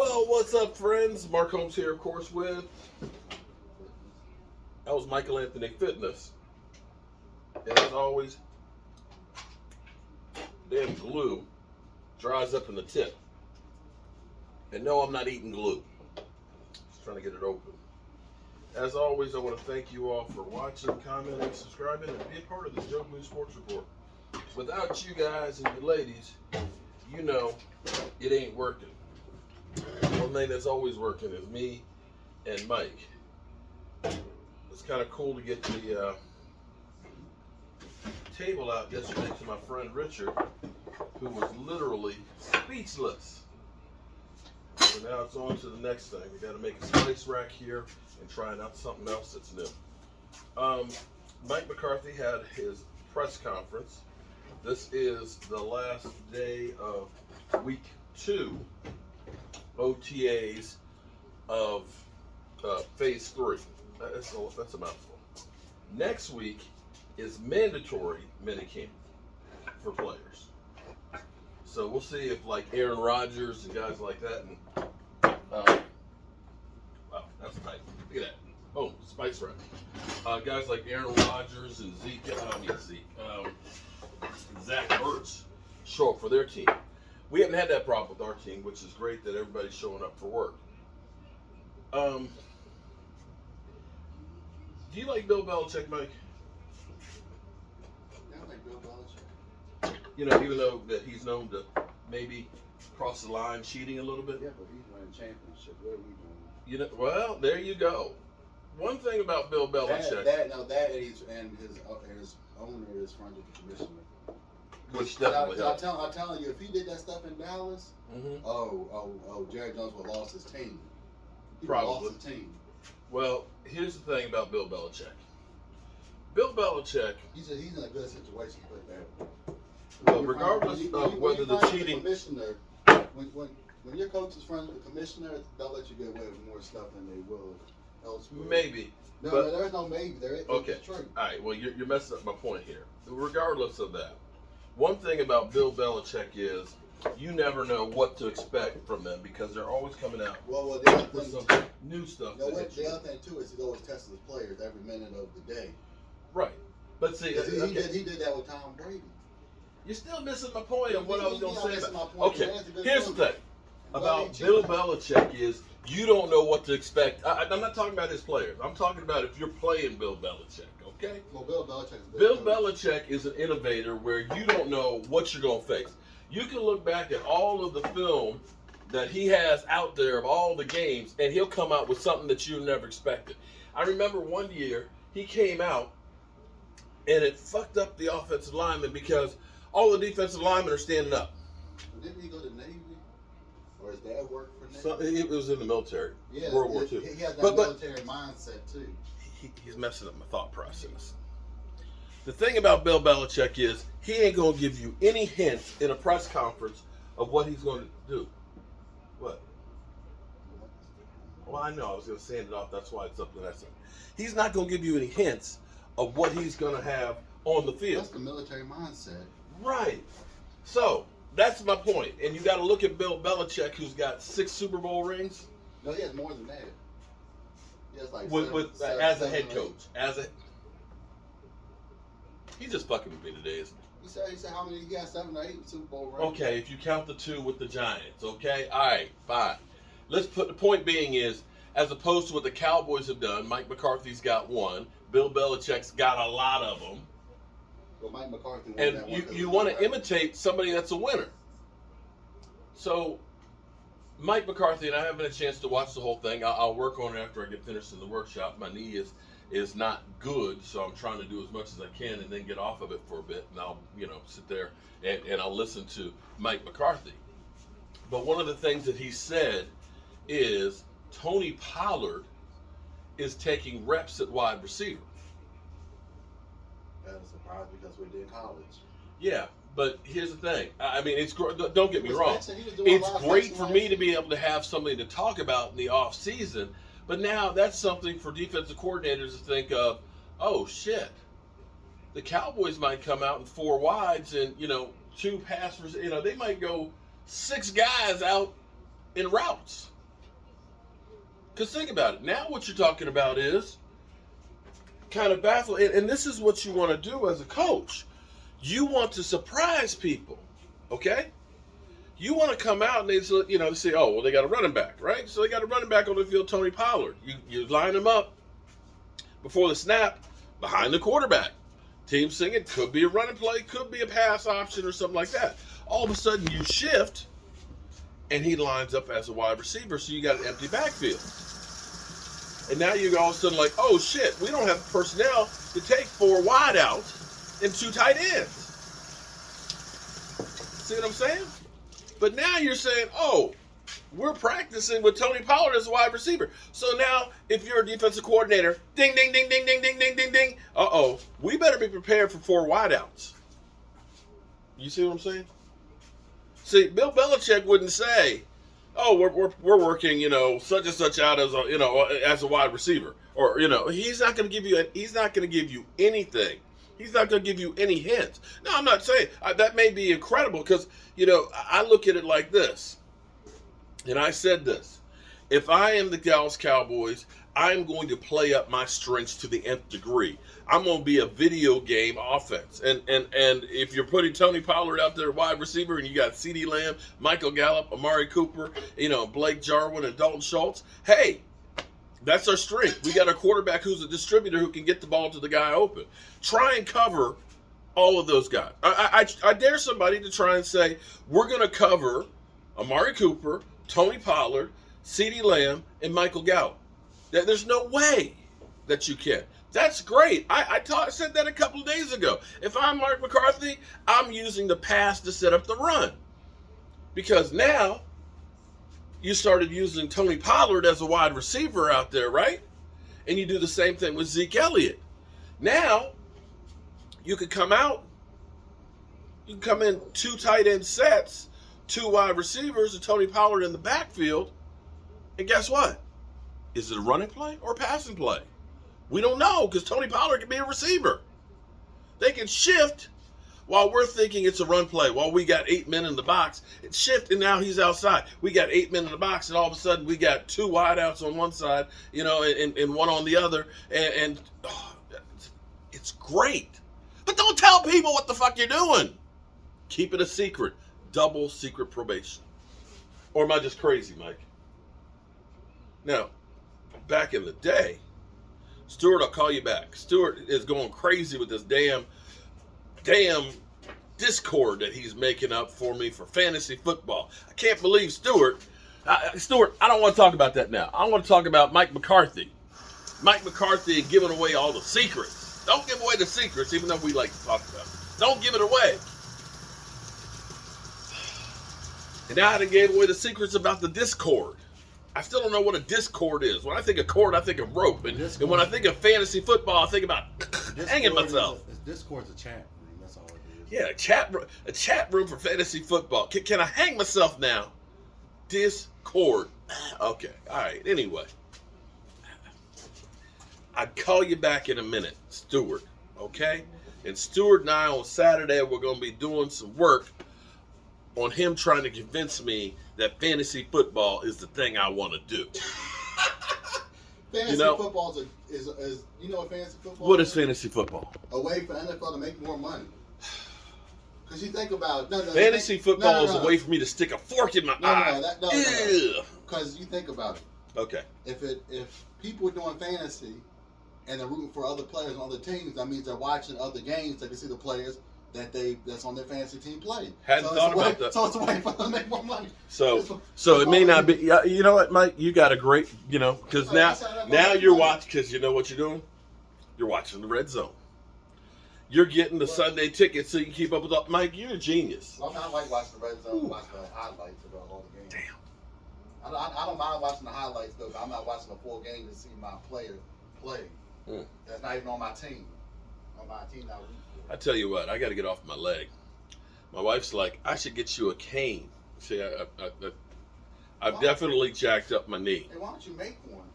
Well, what's up, friends? Mark Holmes here, of course, with that was Michael Anthony Fitness. And as always, damn glue dries up in the tip. And no, I'm not eating glue. Just trying to get it open. As always, I want to thank you all for watching, commenting, subscribing, and being part of the Joe Blue Sports Report. Without you guys and you ladies, you know it ain't working. One thing that's always working is me and Mike. It's kind of cool to get the table out yesterday to my friend Richard, who was literally speechless. So now it's on to the next thing. We got to make a spice rack here and trying out something else that's new. Mike McCarthy had his press conference. This is the last day of week 2 OTAs of phase 3. That's a mouthful. Next week is mandatory minicamp for players. So we'll see if like Aaron Rodgers and guys like that, and wow, that's tight. Look at that. Oh, spice rack. Guys like Aaron Rodgers and Zach Ertz show up for their team. We haven't had that problem with our team, which is great that everybody's showing up for work. Do you like Bill Belichick, Mike? Yeah, I like Bill Belichick. You know, even though that he's known to maybe cross the line cheating a little bit. Yeah, but he's winning championship. What are we doing? You know, well, there you go. One thing about Bill Belichick, that and his owner is friends with the commissioner. which definitely helps. I'm telling you, if he did that stuff in Dallas, Jerry Jones would have lost his team. He would have Probably. lost the team. Well, here's the thing about Bill Belichick. Bill Belichick, He's in a good situation, put that. well, regardless of whether the cheating, Commissioner, when your coach is friends with the commissioner, they'll let you get away with more stuff than they will elsewhere. maybe. No, but- there's no maybe. There is. Okay. It's true. All right, well, you're messing up my point here. Regardless of that, one thing about Bill Belichick is you never know what to expect from them because they're always coming out Well, the other with thing, some new stuff. the that hits you. other thing too is he's always testing his players every minute of the day. Right. But see, He did that with Tom Brady. you're still missing my point of what I was going to say missing about. my point. Okay, That's a good here's the point. thing about Bill Belichick is you don't know what to expect. I'm not talking about his players. I'm talking about if you're playing Bill Belichick, okay? Well, Bill Belichick is a good Bill coach. Belichick is an innovator where you don't know what you're going to face. You can look back at all of the film that he has out there of all the games, and he'll come out with something that you never expected. I remember one year he came out, and it fucked up the offensive linemen because all the defensive linemen are standing up. Didn't he go to Navy? Or his dad worked for Navy? So it was in the military, Yeah, World War he II. has that But military mindset too. He's messing up my thought process. The thing about Bill Belichick is he ain't going to give you any hints in a press conference of what he's going to do. What? Well, I know. I was going to sand it off. That's why it's up to that side. He's not going to give you any hints of what he's going to have on the field. That's the military mindset. Right. So, that's my point. And you got to look at Bill Belichick, who's got 6 Super Bowl rings. No, he has more than that. He has like As a head coach. He's just fucking with me today, isn't he? He said how many? He got 7 or 8 Super Bowl rings. Okay, if you count the 2 with the Giants, okay? All right, fine. Let's put the point being is, as opposed to what the Cowboys have done, Mike McCarthy's got 1, Bill Belichick's got a lot of them, Well, Mike McCarthy won and that one 'cause you of want the- to imitate somebody that's a winner. So, Mike McCarthy, and I haven't had a chance to watch the whole thing. I'll work on it after I get finished in the workshop. My knee is not good, so I'm trying to do as much as I can and then get off of it for a bit, and I'll sit there and I'll listen to Mike McCarthy. But one of the things that he said is Tony Pollard is taking reps at wide receiver. That was a surprise because we did college. Yeah, but here's the thing. I mean, don't get me wrong. He was doing a It's lot of great flexing for last me to year. be able to have something to talk about in the off season, but now that's something for defensive coordinators to think of. Oh shit, the Cowboys might come out in 4 wides and 2 passers. They might go 6 guys out in routes. Because think about it. Now what you're talking about is kind of baffling. And this is what you want to do as a coach. You want to surprise people, okay? You want to come out and they say, oh, well, they got a running back, right? So they got a running back on the field, Tony Pollard. You line him up before the snap behind the quarterback. Team singing, could be a running play, could be a pass option or something like that. All of a sudden you shift and he lines up as a wide receiver, so you got an empty backfield. And now you're all of a sudden like, oh shit, we don't have personnel to take 4 wide outs and 2 tight ends. See what I'm saying? But now you're saying, oh, we're practicing with Tony Pollard as a wide receiver. So now, if you're a defensive coordinator, ding, ding, ding, ding, ding, ding, ding, ding, ding. We better be prepared for 4 wideouts. You see what I'm saying? See, Bill Belichick wouldn't say, oh, we're working, such and such out as as a wide receiver, or he's not going to give you anything. He's not going to give you any hints. No, I'm not saying that may be incredible because I look at it like this. And I said this, if I am the Dallas Cowboys, I'm going to play up my strengths to the nth degree. I'm going to be a video game offense. And if you're putting Tony Pollard out there wide receiver and you got CeeDee Lamb, Michael Gallup, Amari Cooper, Blake Jarwin and Dalton Schultz, hey, that's our strength. We got a quarterback who's a distributor who can get the ball to the guy open. Try and cover all of those guys. I dare somebody to try and say, we're going to cover Amari Cooper, Tony Pollard, CeeDee Lamb, and Michael Gallup. There's no way that you can. That's great. I said that a couple of days ago. If I'm Mark McCarthy, I'm using the pass to set up the run. Because now you started using Tony Pollard as a wide receiver out there, right? And you do the same thing with Zeke Elliott. Now you could come out, you can come in 2 tight end sets, 2 wide receivers, and Tony Pollard in the backfield. And guess what? Is it a running play or a passing play? We don't know because Tony Pollard can be a receiver. They can shift while we're thinking it's a run play. While we got 8 men in the box, it's shift and now he's outside. We got 8 men in the box and all of a sudden we got 2 wideouts on one side, and one on the other. And it's great. But don't tell people what the fuck you're doing. Keep it a secret. Double secret probation. Or am I just crazy, Mike? Now, back in the day, Stuart, I'll call you back. Stuart is going crazy with this damn Discord that he's making up for me for fantasy football. I can't believe Stuart, I don't want to talk about that now. I want to talk about Mike McCarthy. Mike McCarthy giving away all the secrets. Don't give away the secrets, even though we like to talk about it. Don't give it away. And now I gave away the secrets about the Discord. I still don't know what a Discord is. When I think of cord, I think of rope. And when I think of fantasy football, I think about hanging myself. Discord's a chat room. That's all it is. Yeah, a chat room for fantasy football. Can I hang myself now? Discord. Okay. All right. Anyway. I'd call you back in a minute, Stuart. Okay? And Stuart and I on Saturday, we're going to be doing some work on him trying to convince me that fantasy football is the thing I want to do. Fantasy football is what fantasy football is? What is fantasy football? A way for NFL to make more money. Because you think about fantasy football is a way for me to stick a fork in my eye. No. Because you think about it. Okay. If people are doing fantasy and they're rooting for other players on other teams, that means they're watching other games. They can see the players that's on their fantasy team play. Hadn't thought about that. So it's a way for them to make more money. So it may not be. You know what, Mike? You got a great. Because now you're watching. Because you know what you're doing. You're watching the Red Zone. You're getting the Sunday ticket so you can keep up with all. Mike, you're a genius. Well, I like watching the Red Zone. Watch the highlights of all the games. Damn. I don't mind watching the highlights though. I'm not watching the full game to see my player play. That's not even on my team. On my team now. I tell you what, I got to get off my leg. My wife's like, I should get you a cane. See, I've definitely jacked up my knee. Hey, why don't you make one?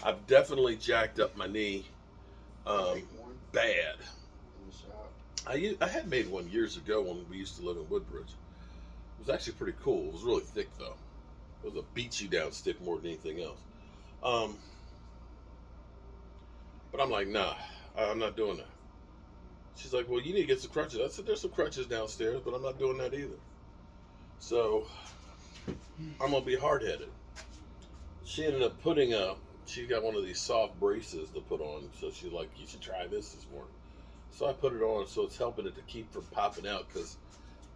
I've definitely jacked up my knee bad. In the shop. I had made one years ago when we used to live in Woodbridge. It was actually pretty cool. It was really thick, though. It was a beat-you-down stick more than anything else. But I'm like, nah, I'm not doing that. She's like, well, you need to get some crutches. I said, there's some crutches downstairs, but I'm not doing that either. So I'm gonna be hard headed. She ended up putting she got one of these soft braces to put on. So she's like, you should try this morning. So I put it on, so it's helping it to keep from popping out because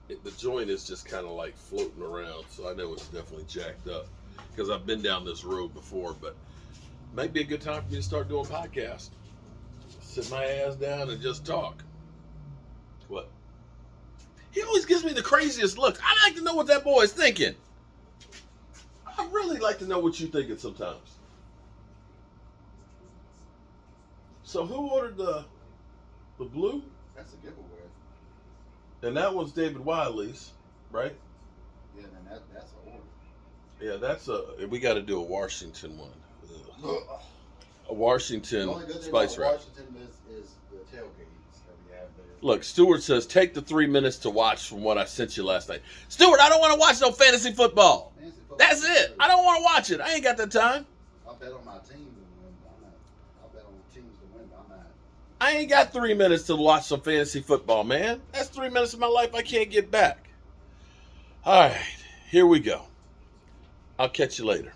the joint is just kind of like floating around. So I know it's definitely jacked up because I've been down this road before, but might be a good time for me to start doing podcasts. Sit my ass down and just talk. What? He always gives me the craziest looks. I like to know what that boy is thinking. I really like to know what you're thinking sometimes. So who ordered the blue? That's a giveaway. And that one's David Wiley's, right? Yeah, then that's an order. Yeah, we got to do a Washington one. A Washington The only good thing spice about wrap. Washington is the tailgates that we have there. Look, Stuart says, take the 3 minutes to watch from what I sent you last night. Stuart, I don't want to watch no fantasy football. That's it. I don't want to watch it. I ain't got that time. I'll bet on my team to win. I'll bet on teams to win, but I'm not. I ain't got 3 minutes to watch some fantasy football, man. That's 3 minutes of my life I can't get back. All right, here we go. I'll catch you later.